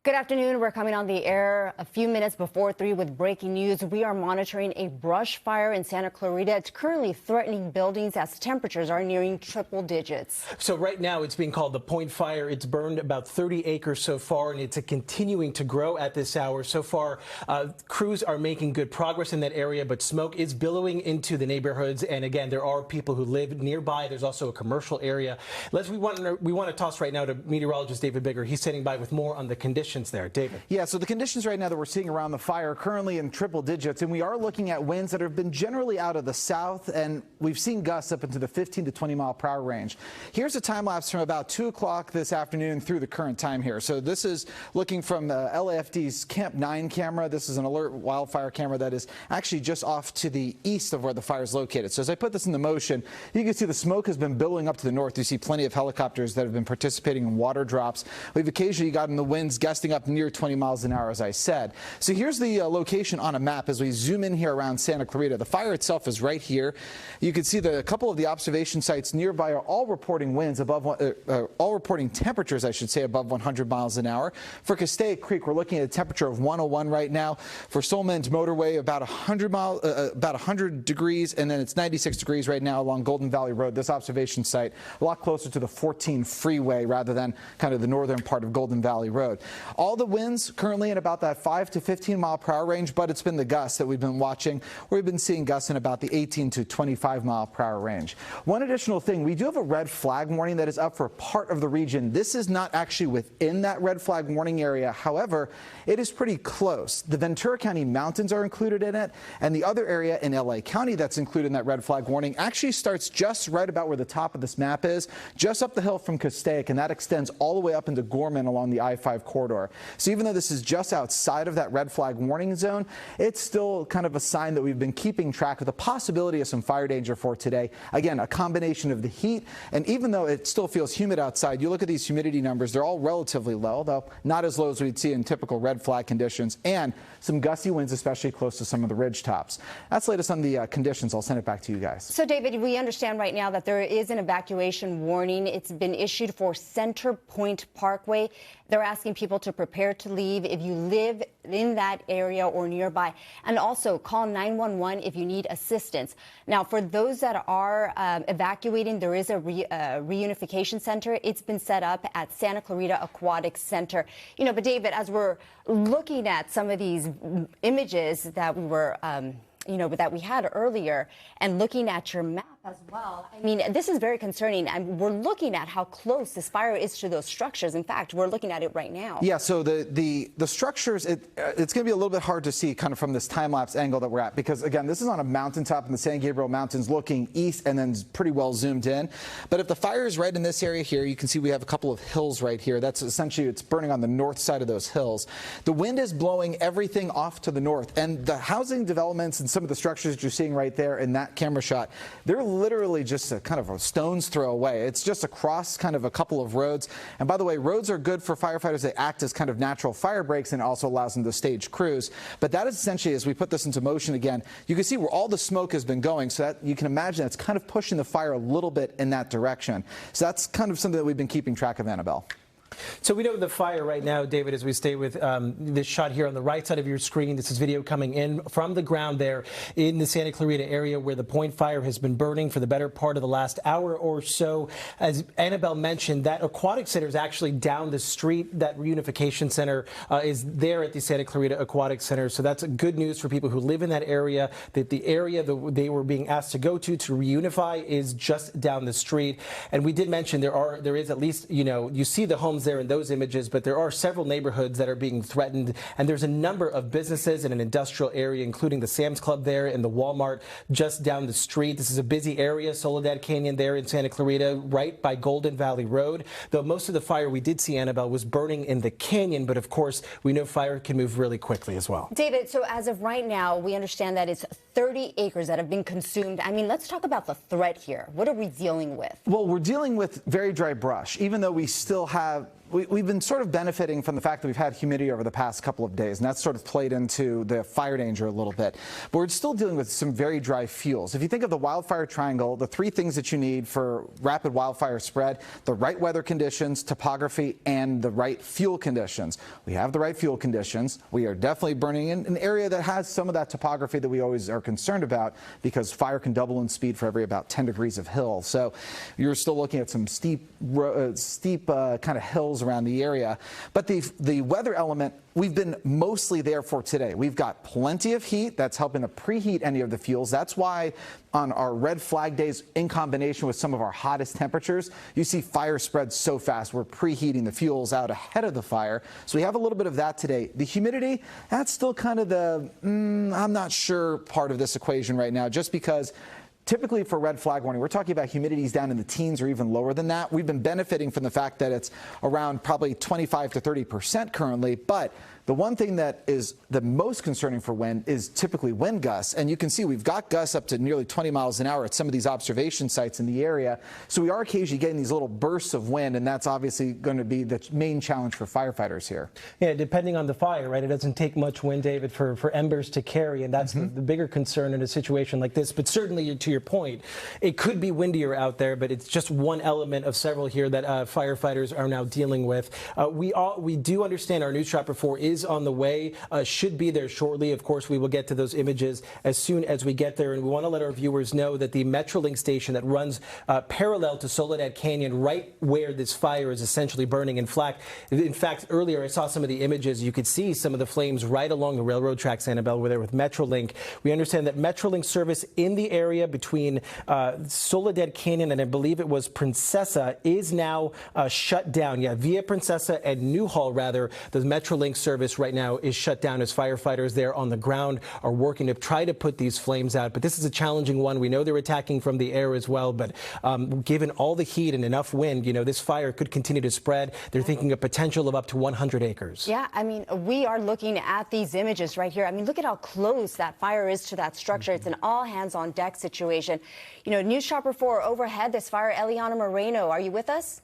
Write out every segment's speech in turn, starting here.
Good afternoon. We're coming on the air a few minutes before 3 with breaking news. We are monitoring a brush fire in Santa Clarita. It's currently threatening buildings as temperatures are nearing triple digits. So right now it's being called the Point Fire. It's burned about 30 acres so far, and it's continuing to grow at this hour. So far, crews are making good progress in that area, but smoke is billowing into the neighborhoods. And again, there are people who live nearby. There's also a commercial area. We want to toss right now to meteorologist David Bigger. He's sitting by with more on the conditions there. David. Yeah, so the conditions right now that we're seeing around the fire are currently in triple digits, and we are looking at winds that have been generally out of the south, and we've seen gusts up into the 15 to 20 mile per hour range. Here's a time lapse from about 2 o'clock this afternoon through the current time here. So this is looking from LAFD's Camp 9 camera. This is an alert wildfire camera that is actually just off to the east of where the fire is located. So as I put this into motion, you can see the smoke has been billowing up to the north. You see plenty of helicopters that have been participating in water drops. We've occasionally gotten the winds gusting up near 20 miles an hour, as I said. So here's the location on a map as we zoom in here around Santa Clarita. The fire itself is right here. You can see a couple of the observation sites nearby are all reporting winds above, all reporting temperatures, I should say, above 100 miles an hour. For Castaic Creek, we're looking at a temperature of 101 right now. For Solomons Motorway, about 100 degrees, and then it's 96 degrees right now along Golden Valley Road. This observation site a lot closer to the 14 freeway rather than kind of the northern part of Golden Valley Road. All the winds currently in about that 5 to 15 mile per hour range, but it's been the gusts that we've been watching. We've been seeing gusts in about the 18 to 25 mile per hour range. One additional thing, we do have a red flag warning that is up for part of the region. This is not actually within that red flag warning area. However, it is pretty close. The Ventura County mountains are included in it, and the other area in LA County that's included in that red flag warning actually starts just right about where the top of this map is, just up the hill from Castaic, and that extends all the way up into Gorman along the I-5 corridor. So even though this is just outside of that red flag warning zone, it's still kind of a sign that we've been keeping track of the possibility of some fire danger for today. Again, a combination of the heat, and even though it still feels humid outside, you look at these humidity numbers, they're all relatively low, though not as low as we'd see in typical red flag conditions, and some gusty winds, especially close to some of the ridge tops. That's the latest on the conditions. I'll send it back to you guys. So, David, we understand right now that there is an evacuation warning. It's been issued for Center Point Parkway. They're asking people to prepare to leave if you live in that area or nearby, and also call 911 if you need assistance. Now, for those that are evacuating, there is a reunification center. It's been set up at Santa Clarita Aquatic Center. You know, but David, as we're looking at some of these images that we were that we had earlier, and looking at your map as well, I mean, this is very concerning. And we're looking at how close this fire is to those structures. In fact, we're looking at it right now. Yeah, so the structures, it's going to be a little bit hard to see kind of from this time-lapse angle that we're at, because, again, this is on a mountaintop in the San Gabriel Mountains looking east and then pretty well zoomed in. But if the fire is right in this area here, you can see we have a couple of hills right here. That's essentially, it's burning on the north side of those hills. The wind is blowing everything off to the north, and the housing developments and some of the structures that you're seeing right there in that camera shot, they're literally just a kind of a stone's throw away. It's just across kind of a couple of roads. And by the way, roads are good for firefighters. They act as kind of natural fire breaks, and it also allows them to stage crews. But that is essentially, as we put this into motion again, you can see where all the smoke has been going. So that you can imagine it's kind of pushing the fire a little bit in that direction. So that's kind of something that we've been keeping track of, Annabelle. So we know the fire right now, David, as we stay with this shot here on the right side of your screen. This is video coming in from the ground there in the Santa Clarita area where the Point Fire has been burning for the better part of the last hour or so. As Annabelle mentioned, that aquatic center is actually down the street. That reunification center is there at the Santa Clarita Aquatic Center. So that's good news for people who live in that area, that the area that they were being asked to go to reunify is just down the street. And we did mention there is at least, you see the homes there in those images, but there are several neighborhoods that are being threatened, and there's a number of businesses in an industrial area, including the Sam's Club there and the Walmart just down the street. This is a busy area, Soledad Canyon there in Santa Clarita, right by Golden Valley Road. Though most of the fire we did see, Annabelle, was burning in the canyon, but of course we know fire can move really quickly as well. David, so as of right now, we understand that it's 30 acres that have been consumed. I mean, let's talk about the threat here. What are we dealing with? Well, we're dealing with very dry brush, even though we still have we've been sort of benefiting from the fact that we've had humidity over the past couple of days, and that's sort of played into the fire danger a little bit. But we're still dealing with some very dry fuels. If you think of the wildfire triangle, the three things that you need for rapid wildfire spread: the right weather conditions, topography, and the right fuel conditions. We have the right fuel conditions. We are definitely burning in an area that has some of that topography that we always are concerned about, because fire can double in speed for every about 10 degrees of hill. So you're still looking at some steep kind of hills around the area. But the weather element, we've been mostly there for today. We've got plenty of heat that's helping to preheat any of the fuels. That's why on our red flag days, in combination with some of our hottest temperatures, you see fire spread so fast. We're preheating the fuels out ahead of the fire. So we have a little bit of that today. The humidity, that's still kind of the I'm not sure part of this equation right now, just because typically for red flag warning, we're talking about humidities down in the teens or even lower than that. We've been benefiting from the fact that it's around probably 25 to 30% currently, but the one thing that is the most concerning for wind is typically wind gusts. And you can see we've got gusts up to nearly 20 miles an hour at some of these observation sites in the area. So we are occasionally getting these little bursts of wind, and that's obviously going to be the main challenge for firefighters here. Yeah, depending on the fire, right? It doesn't take much wind, David, for embers to carry, and that's the bigger concern in a situation like this. But certainly, to your point, it could be windier out there, but it's just one element of several here that firefighters are now dealing with. We do understand our News Chopper 4 is on the way, should be there shortly. Of course, we will get to those images as soon as we get there, and we want to let our viewers know that the Metrolink station that runs parallel to Soledad Canyon, right where this fire is essentially burning in fact, earlier I saw some of the images. You could see some of the flames right along the railroad tracks, Annabelle, where they're with Metrolink. We understand that Metrolink service in the area between Soledad Canyon and I believe it was Princesa is now shut down. Yeah, via Princesa and Newhall, rather, the Metrolink service right now is shut down as firefighters there on the ground are working to try to put these flames out. But this is a challenging one. We know they're attacking from the air as well, but given all the heat and enough wind, you know, this fire could continue to spread. They're thinking a potential of up to 100 acres. Yeah, I mean, we are looking at these images right here. I mean, look at how close that fire is to that structure. It's an all hands on deck situation. You know, News Chopper 4 overhead, this fire. Eliana Moreno, are you with us?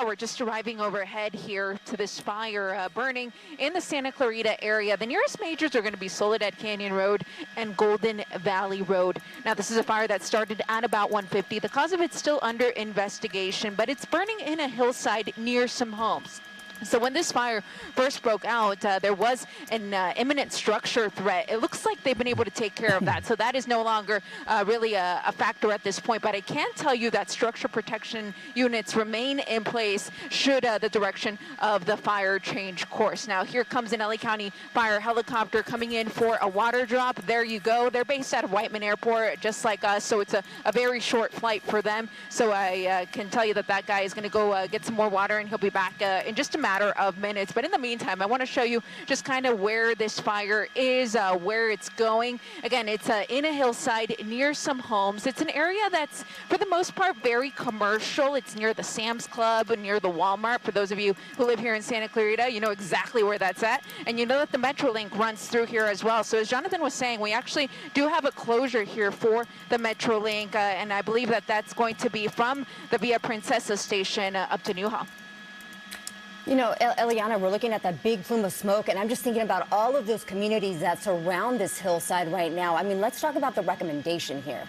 We're just arriving overhead here to this fire burning in the Santa Clarita area. The nearest majors are going to be Soledad Canyon Road and Golden Valley Road. Now, this is a fire that started at about 1:50. The cause of it's still under investigation, but it's burning in a hillside near some homes. So when this fire first broke out, there was an imminent structure threat. It looks like they've been able to take care of that. So that is no longer really a factor at this point. But I can tell you that structure protection units remain in place should the direction of the fire change course. Now, here comes an LA County fire helicopter coming in for a water drop. There you go. They're based out of Whiteman Airport, just like us. So it's a very short flight for them. So I can tell you that that guy is going to go get some more water, and he'll be back in just a matter of minutes. But in the meantime, I want to show you just kind of where this fire is, where it's going. Again, it's in a hillside near some homes. It's an area that's, for the most part, very commercial. It's near the Sam's Club and near the Walmart. For those of you who live here in Santa Clarita, you know exactly where that's at. And you know that the Metrolink runs through here as well. So as Jonathan was saying, we actually do have a closure here for the Metrolink, and I believe that that's going to be from the Via Princesa station up to Newhall. You know, Eliana, we're looking at that big plume of smoke, and I'm just thinking about all of those communities that surround this hillside right now. I mean, let's talk about the recommendation here.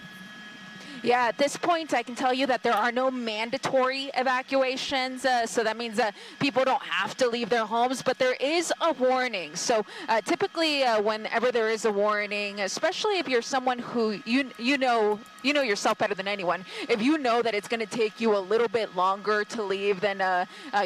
Yeah, at this point, I can tell you that there are no mandatory evacuations. So that means that people don't have to leave their homes, but there is a warning. So typically, whenever there is a warning, especially if you're someone who you know yourself better than anyone, if you know that it's going to take you a little bit longer to leave than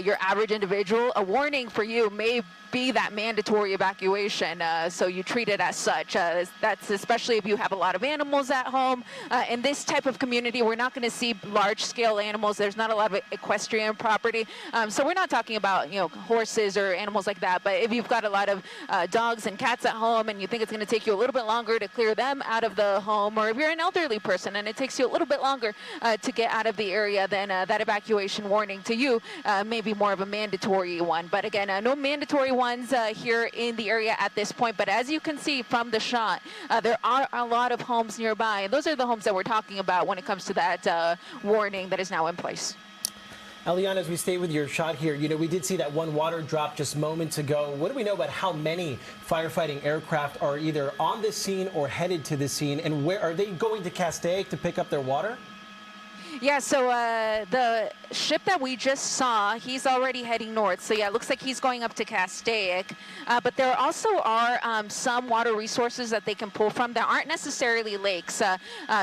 your average individual, a warning for you may be that mandatory evacuation, so you treat it as such. That's especially if you have a lot of animals at home. In this type of community, we're not going to see large-scale animals. There's not a lot of equestrian property, so we're not talking about horses or animals like that. But if you've got a lot of dogs and cats at home, and you think it's going to take you a little bit longer to clear them out of the home, or if you're an elderly person and it takes you a little bit longer to get out of the area, then that evacuation warning to you may be more of a mandatory one. But again, no mandatory ones here in the area at this point. But as you can see from the shot, there are a lot of homes nearby. And those are the homes that we're talking about when it comes to that warning that is now in place. Eliana, as we stay with your shot here, we did see that one water drop just moments ago. What do we know about how many firefighting aircraft are either on this scene or headed to the scene, and where are they going to Castaic to pick up their water? Yeah, so the ship that we just saw, he's already heading north. So yeah, it looks like he's going up to Castaic. But there also are some water resources that they can pull from that aren't necessarily lakes.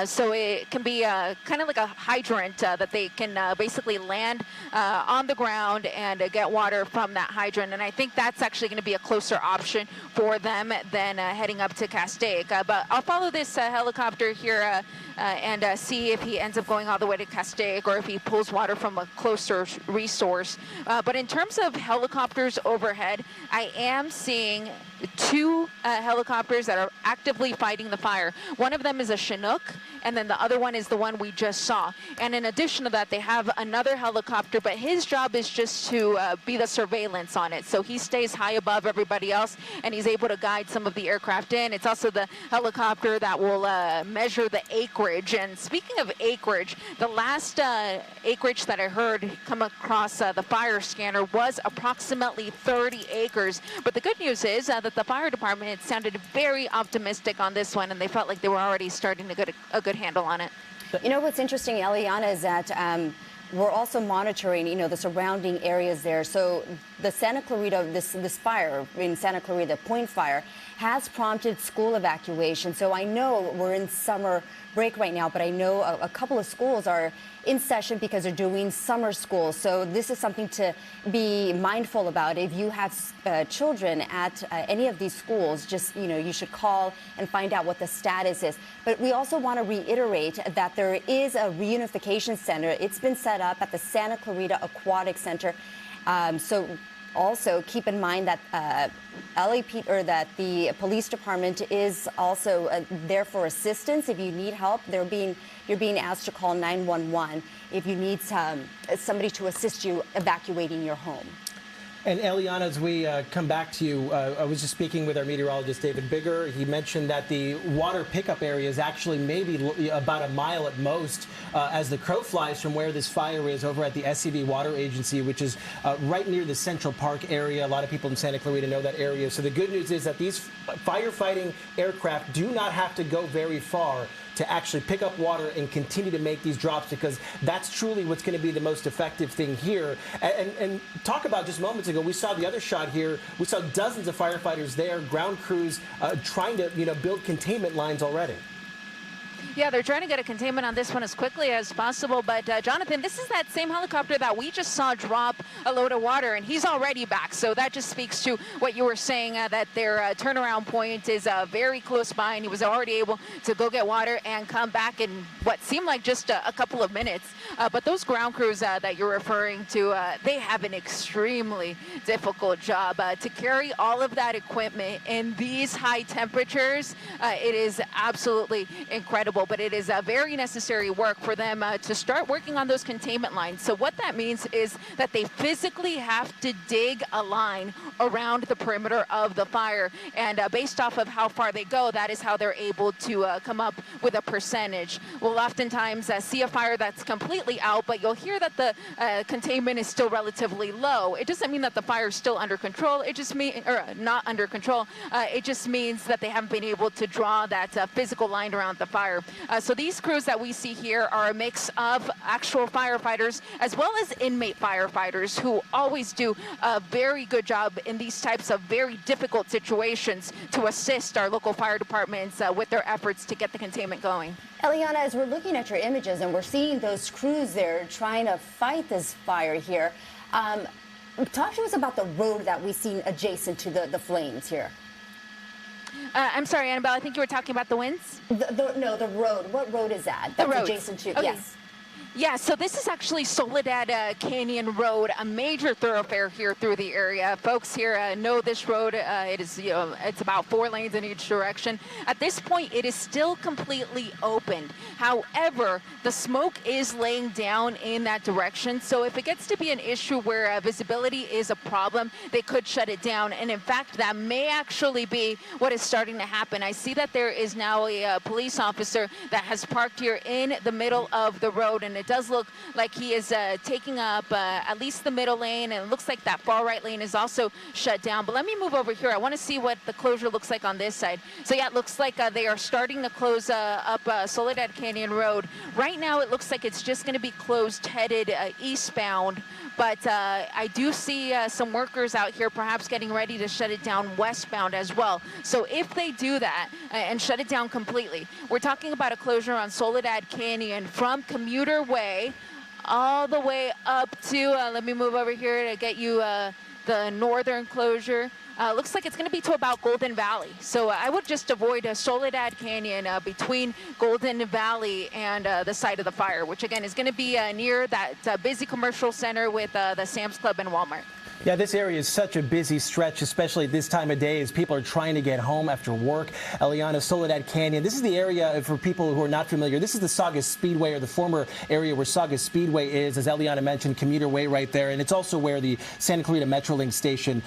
So it can be kind of like a hydrant that they can basically land on the ground and get water from that hydrant. And I think that's actually going to be a closer option for them than heading up to Castaic. But I'll follow this helicopter here and see if he ends up going all the way to Castaic or if he pulls water from a closer resource. But in terms of helicopters overhead, I am seeing two helicopters that are actively fighting the fire. One of them is a Chinook, and then the other one is the one we just saw. And in addition to that, they have another helicopter, but his job is just to be the surveillance on it. So he stays high above everybody else, and he's able to guide some of the aircraft in. It's also the helicopter that will measure the acreage. And speaking of acreage, the last acreage that I heard come across the fire scanner was approximately 30 acres. But the good news is that the fire department sounded very optimistic on this one, and they felt like they were already starting to get a good handle on it. You know what's interesting, Eliana, is that we're also monitoring, the surrounding areas there. So the Santa Clarita, this fire in Santa Clarita, Point Fire, has prompted school evacuation. So I know we're in summer break right now, but I know a couple of schools are in session because they're doing summer school. So this is something to be mindful about. If you have children at any of these schools, just, you should call and find out what the status is. But we also want to reiterate that there is a reunification center. It's been set up at the Santa Clarita Aquatic Center. So also keep in mind that that the police department is also there for assistance. If you need help, you're being asked to call 911 if you need somebody to assist you evacuating your home. And Eliana, as we come back to you, I was just speaking with our meteorologist, David Bigger. He mentioned that the water pickup area is actually maybe about a mile at most as the crow flies from where this fire is over at the SCV Water Agency, which is right near the Central Park area. A lot of people in Santa Clarita know that area. So the good news is that these firefighting aircraft do not have to go very far to actually pick up water and continue to make these drops, because that's truly what's going to be the most effective thing here. And talk about just moments ago, we saw the other shot here. We saw dozens of firefighters there, ground crews trying to build containment lines already. Yeah, they're trying to get a containment on this one as quickly as possible. But, Jonathan, this is that same helicopter that we just saw drop a load of water, and he's already back. So that just speaks to what you were saying, that their turnaround point is very close by, and he was already able to go get water and come back in what seemed like just a couple of minutes. But those ground crews that you're referring to, they have an extremely difficult job. To carry all of that equipment in these high temperatures, it is absolutely incredible. But it is a very necessary work for them to start working on those containment lines. So what that means is that they physically have to dig a line around the perimeter of the fire. And based off of how far they go, that is how they're able to come up with a percentage. We'll oftentimes see a fire that's completely out, but you'll hear that the containment is still relatively low. It doesn't mean that the fire is still under control. It just means, or not under control. It just means that they haven't been able to draw that physical line around the fire. So these crews that we see here are a mix of actual firefighters as well as inmate firefighters who always do a very good job in these types of very difficult situations to assist our local fire departments with their efforts to get the containment going. Eliana, as we're looking at your images and we're seeing those crews there trying to fight this fire here, talk to us about the road that we've seen adjacent to the flames here. I'm sorry, Annabelle, I think you were talking about the winds? No, the road. What road is that? The road. Adjacent to, okay. Yes. Yeah, so this is actually Soledad Canyon Road, a major thoroughfare here through the area. Folks here know this road. It is, it's about 4 lanes in each direction. At this point, it is still completely open. However, the smoke is laying down in that direction. So if it gets to be an issue where visibility is a problem, they could shut it down. And in fact, that may actually be what is starting to happen. I see that there is now a police officer that has parked here in the middle of the road. and it does look like he is taking up at least the middle lane, and it looks like that far right lane is also shut down. But let me move over here. I want to see what the closure looks like on this side. So yeah, it looks like they are starting to close up Soledad Canyon Road. Right now it looks like it's just going to be closed headed eastbound, but I do see some workers out here perhaps getting ready to shut it down westbound as well. So if they do that and shut it down completely, we're talking about a closure on Soledad Canyon from Commuter Way all the way up to, let me move over here to get you the northern closure. Looks like it's going to be to about Golden Valley. So I would just avoid Soledad Canyon between Golden Valley and the site of the fire, which again is going to be near that busy commercial center with the Sam's Club and Walmart. Yeah, this area is such a busy stretch, especially at this time of day as people are trying to get home after work. Eliana, Soledad Canyon, this is the area, for people who are not familiar, this is the Saugus Speedway, or the former area where Saugus Speedway is, as Eliana mentioned, Commuter Way right there. And it's also where the Santa Clarita Metrolink station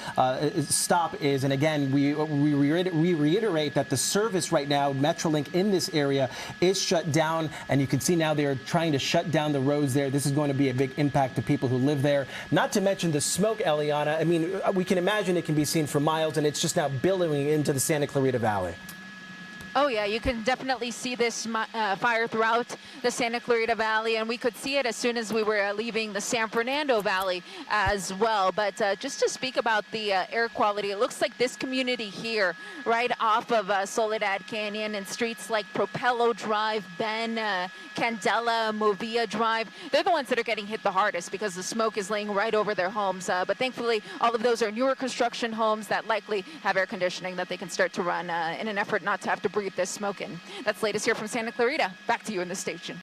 stop is. And again, we reiterate that the service right now, Metrolink in this area, is shut down. And you can see now they're trying to shut down the roads there. This is going to be a big impact to people who live there. Not to mention the smoke, Eliana. I mean, we can imagine it can be seen for miles, and it's just now billowing into the Santa Clarita Valley. Oh yeah, you can definitely see this fire throughout the Santa Clarita Valley, and we could see it as soon as we were leaving the San Fernando Valley as well. But just to speak about the air quality, it looks like this community here, right off of Soledad Canyon, and streets like Propello Drive, Ben, Candela, Movia Drive, they're the ones that are getting hit the hardest because the smoke is laying right over their homes. But thankfully, all of those are newer construction homes that likely have air conditioning that they can start to run in an effort not to have to breathe this smoke in. That's latest here from Santa Clarita. Back to you in the station.